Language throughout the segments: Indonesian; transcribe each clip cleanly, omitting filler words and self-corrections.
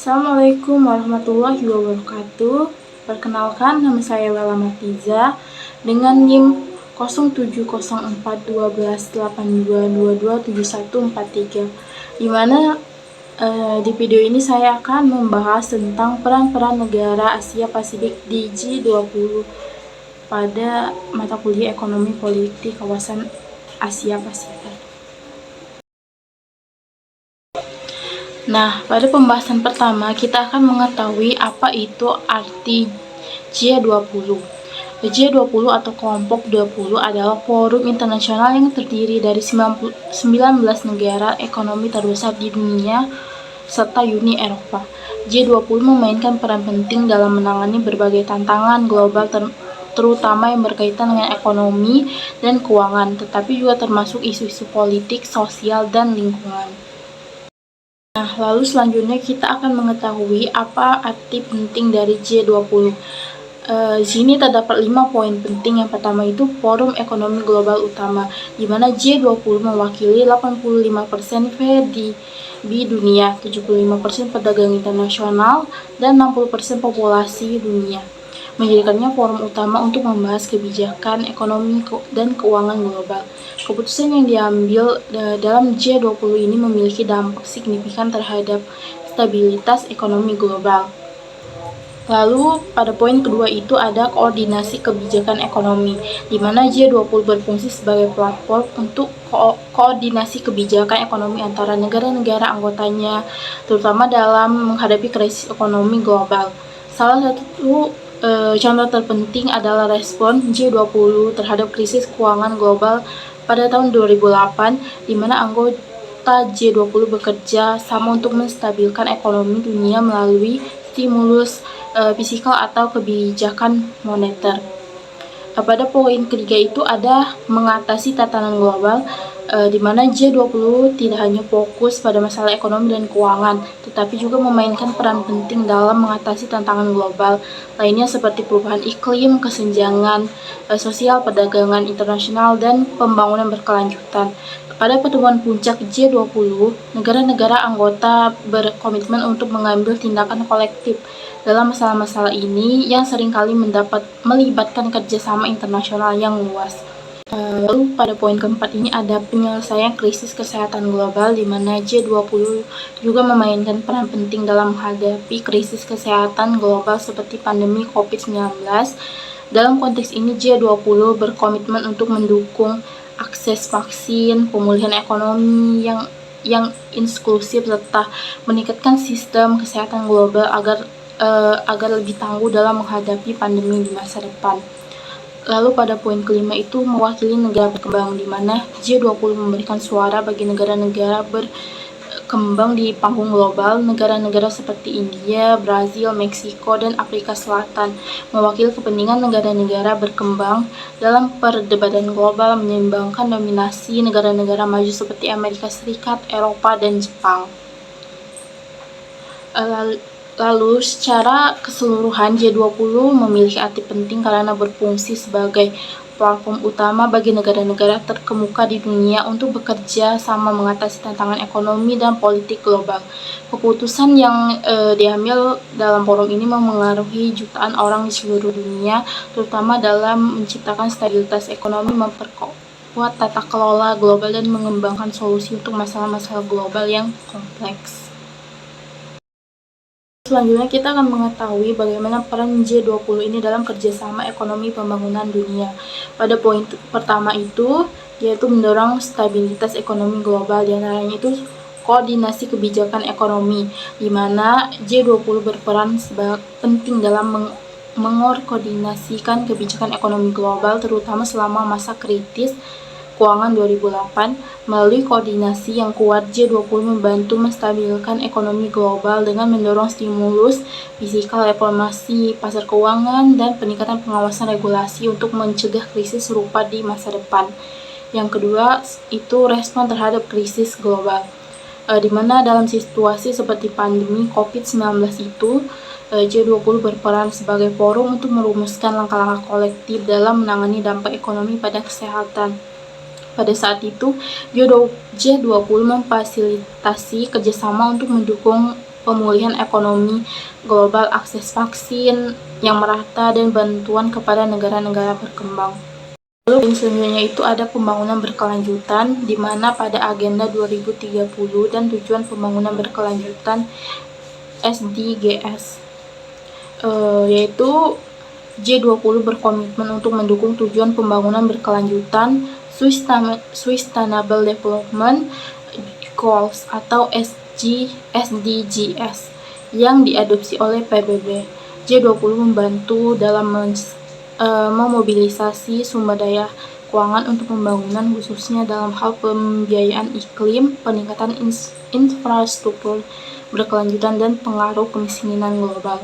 Assalamualaikum warahmatullahi wabarakatuh. Perkenalkan, nama saya Wela Martiza dengan NIM 07041282227143, di mana di video ini saya akan membahas tentang peran-peran negara Asia Pasifik di G20 pada mata kuliah Ekonomi Politik Kawasan Asia Pasifik. Nah, pada pembahasan pertama kita akan mengetahui apa itu arti G20. G20 atau kelompok 20 adalah forum internasional yang terdiri dari 19 negara ekonomi terbesar di dunia serta Uni Eropa. G20 memainkan peran penting dalam menangani berbagai tantangan global terutama yang berkaitan dengan ekonomi dan keuangan, tetapi juga termasuk isu-isu politik, sosial, dan lingkungan. Nah, lalu selanjutnya kita akan mengetahui apa arti penting dari G20. Di sini terdapat 5 poin penting. Yang pertama itu Forum Ekonomi Global Utama, di mana G20 mewakili 85% PDB dunia, 75% perdagangan internasional, dan 60% populasi dunia, menjadikannya forum utama untuk membahas kebijakan ekonomi dan keuangan global. Keputusan yang diambil dalam G20 ini memiliki dampak signifikan terhadap stabilitas ekonomi global. Lalu pada poin kedua itu ada koordinasi kebijakan ekonomi, di mana G20 berfungsi sebagai platform untuk koordinasi kebijakan ekonomi antara negara-negara anggotanya, terutama dalam menghadapi krisis ekonomi global. Salah satu contoh terpenting adalah respon G20 terhadap krisis keuangan global pada tahun 2008, di mana anggota G20 bekerja sama untuk menstabilkan ekonomi dunia melalui stimulus fiskal atau kebijakan moneter. Pada poin ketiga itu ada mengatasi tatanan global, di mana G20 tidak hanya fokus pada masalah ekonomi dan keuangan, tetapi juga memainkan peran penting dalam mengatasi tantangan global lainnya seperti perubahan iklim, kesenjangan sosial, perdagangan internasional, dan pembangunan berkelanjutan. Pada pertemuan puncak G20, negara-negara anggota berkomitmen untuk mengambil tindakan kolektif dalam masalah-masalah ini yang seringkali melibatkan kerjasama internasional yang luas. Lalu pada poin keempat ini ada penyelesaian krisis kesehatan global, di mana G20 juga memainkan peran penting dalam menghadapi krisis kesehatan global seperti pandemi COVID-19. Dalam konteks ini G20 berkomitmen untuk mendukung akses vaksin, pemulihan ekonomi yang inklusif, serta meningkatkan sistem kesehatan global agar lebih tangguh dalam menghadapi pandemi di masa depan. Lalu pada poin kelima itu mewakili negara berkembang, di mana G20 memberikan suara bagi negara-negara berkembang di panggung global. Negara-negara seperti India, Brazil, Meksiko, dan Afrika Selatan mewakili kepentingan negara-negara berkembang dalam perdebatan global, menyeimbangkan dominasi negara-negara maju seperti Amerika Serikat, Eropa, dan Jepang. Lalu secara keseluruhan G20 memiliki arti penting karena berfungsi sebagai platform utama bagi negara-negara terkemuka di dunia untuk bekerja sama mengatasi tantangan ekonomi dan politik global. Keputusan yang diambil dalam forum ini memengaruhi jutaan orang di seluruh dunia, terutama dalam menciptakan stabilitas ekonomi, memperkuat tata kelola global, dan mengembangkan solusi untuk masalah-masalah global yang kompleks. Selanjutnya kita akan mengetahui bagaimana peran G20 ini dalam kerjasama ekonomi pembangunan dunia. Pada poin pertama itu yaitu mendorong stabilitas ekonomi global, diantaranya itu koordinasi kebijakan ekonomi, di mana G20 berperan penting dalam mengkoordinasikan kebijakan ekonomi global, terutama selama masa kritis keuangan 2008. Melalui koordinasi yang kuat, G20 membantu menstabilkan ekonomi global dengan mendorong stimulus fiskal, reformasi pasar keuangan, dan peningkatan pengawasan regulasi untuk mencegah krisis serupa di masa depan. Yang kedua itu respon terhadap krisis global, di mana dalam situasi seperti pandemi COVID-19 itu G20 berperan sebagai forum untuk merumuskan langkah-langkah kolektif dalam menangani dampak ekonomi pada kesehatan. Pada saat itu, G20 memfasilitasi kerjasama untuk mendukung pemulihan ekonomi global, akses vaksin yang merata, dan bantuan kepada negara-negara berkembang. Lalu selanjutnya itu ada pembangunan berkelanjutan, di mana pada agenda 2030 dan tujuan pembangunan berkelanjutan SDGs, yaitu G20 berkomitmen untuk mendukung tujuan pembangunan berkelanjutan Sustainable Development Goals atau SDGs yang diadopsi oleh PBB. G20 membantu dalam memobilisasi sumber daya keuangan untuk pembangunan, khususnya dalam hal pembiayaan iklim, peningkatan infrastruktur berkelanjutan, dan pengaruh kemiskinan global.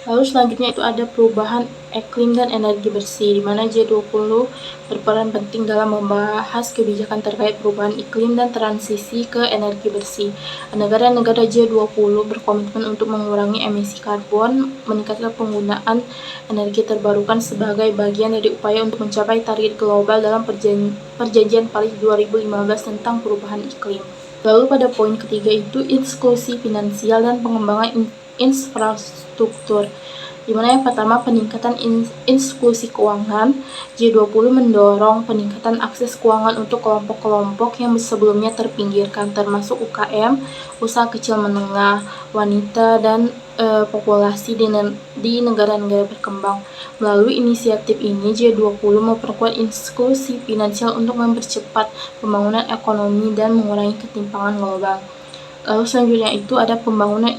Lalu selanjutnya itu ada perubahan iklim dan energi bersih, di mana G20 berperan penting dalam membahas kebijakan terkait perubahan iklim dan transisi ke energi bersih. Negara-negara G20 berkomitmen untuk mengurangi emisi karbon, meningkatkan penggunaan energi terbarukan sebagai bagian dari upaya untuk mencapai target global dalam Perjanjian Paris 2015 tentang perubahan iklim. Lalu pada poin ketiga itu inklusi finansial dan pengembangan infrastruktur, di mana yang pertama peningkatan inklusi keuangan. G20 mendorong peningkatan akses keuangan untuk kelompok-kelompok yang sebelumnya terpinggirkan, termasuk UKM, usaha kecil menengah, wanita, dan populasi di negara-negara berkembang. Melalui inisiatif ini, G20 memperkuat inklusi finansial untuk mempercepat pembangunan ekonomi dan mengurangi ketimpangan global. Lalu selanjutnya itu ada pembangunan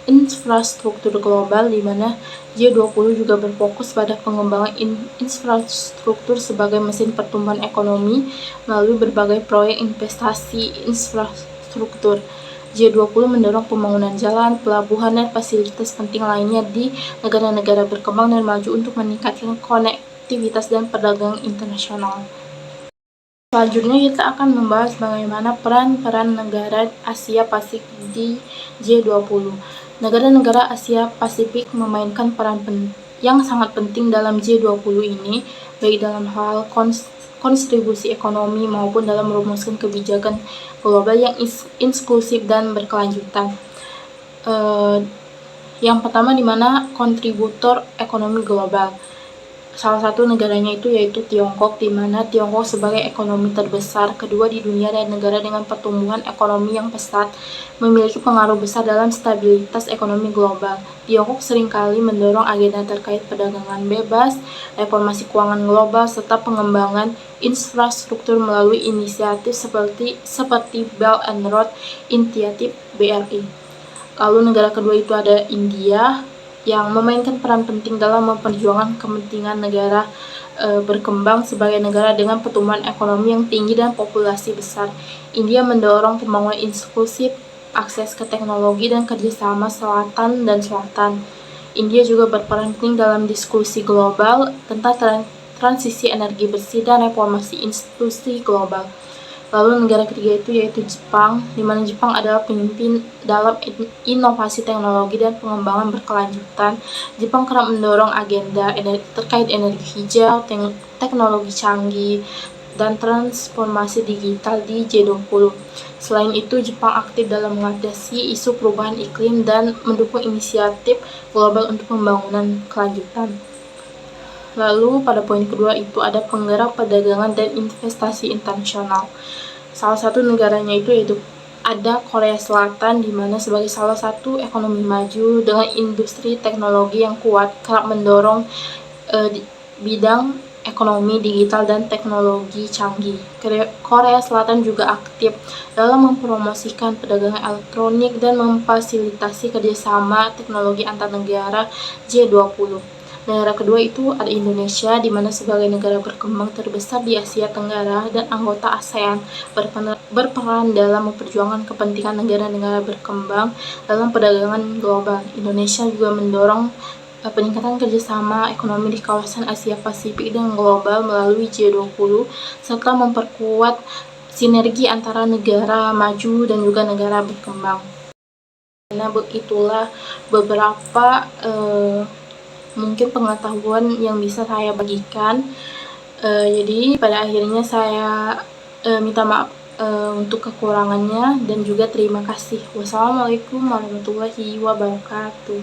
infrastruktur global, di mana G20 juga berfokus pada pengembangan infrastruktur sebagai mesin pertumbuhan ekonomi melalui berbagai proyek investasi infrastruktur. G20 mendorong pembangunan jalan, pelabuhan, dan fasilitas penting lainnya di negara-negara berkembang dan maju untuk meningkatkan konektivitas dan perdagangan internasional. Selanjutnya kita akan membahas bagaimana peran negara Asia Pasifik di G20. Negara-negara Asia Pasifik memainkan peran yang sangat penting dalam G20 ini, baik dalam hal kontribusi ekonomi maupun dalam merumuskan kebijakan global yang inklusif dan berkelanjutan. Yang pertama, di mana kontributor ekonomi global. Salah satu negaranya itu yaitu Tiongkok, di mana Tiongkok sebagai ekonomi terbesar kedua di dunia dan negara dengan pertumbuhan ekonomi yang pesat memiliki pengaruh besar dalam stabilitas ekonomi global. Tiongkok seringkali mendorong agenda terkait perdagangan bebas, reformasi keuangan global, serta pengembangan infrastruktur melalui inisiatif seperti Belt and Road Initiative (BRI). Lalu negara kedua itu ada India, yang memainkan peran penting dalam memperjuangkan kepentingan negara berkembang sebagai negara dengan pertumbuhan ekonomi yang tinggi dan populasi besar. India mendorong pembangunan inklusif, akses ke teknologi, dan kerjasama selatan dan selatan. India juga berperan penting dalam diskusi global tentang transisi energi bersih dan reformasi institusi global. Lalu negara ketiga itu yaitu Jepang, di mana Jepang adalah pemimpin dalam inovasi teknologi dan pengembangan berkelanjutan. Jepang kerap mendorong agenda terkait energi hijau, teknologi canggih, dan transformasi digital di G20. Selain itu, Jepang aktif dalam mengatasi isu perubahan iklim dan mendukung inisiatif global untuk pembangunan kelanjutan. Lalu pada poin kedua itu ada penggerak perdagangan dan investasi internasional. Salah satu negaranya itu yaitu ada Korea Selatan, di mana sebagai salah satu ekonomi maju dengan industri teknologi yang kuat, kerap mendorong bidang ekonomi digital dan teknologi canggih. Korea Selatan juga aktif dalam mempromosikan perdagangan elektronik dan memfasilitasi kerjasama teknologi antar negara G20. Negara kedua itu ada Indonesia, di mana sebagai negara berkembang terbesar di Asia Tenggara dan anggota ASEAN berperan dalam memperjuangkan kepentingan negara-negara berkembang dalam perdagangan global. Indonesia juga mendorong peningkatan kerjasama ekonomi di kawasan Asia Pasifik dan global melalui G20, serta memperkuat sinergi antara negara maju dan juga negara berkembang. Nah, itulah beberapa mungkin pengetahuan yang bisa saya bagikan. Jadi pada akhirnya saya minta maaf untuk kekurangannya, dan juga terima kasih. Wassalamualaikum warahmatullahi wabarakatuh.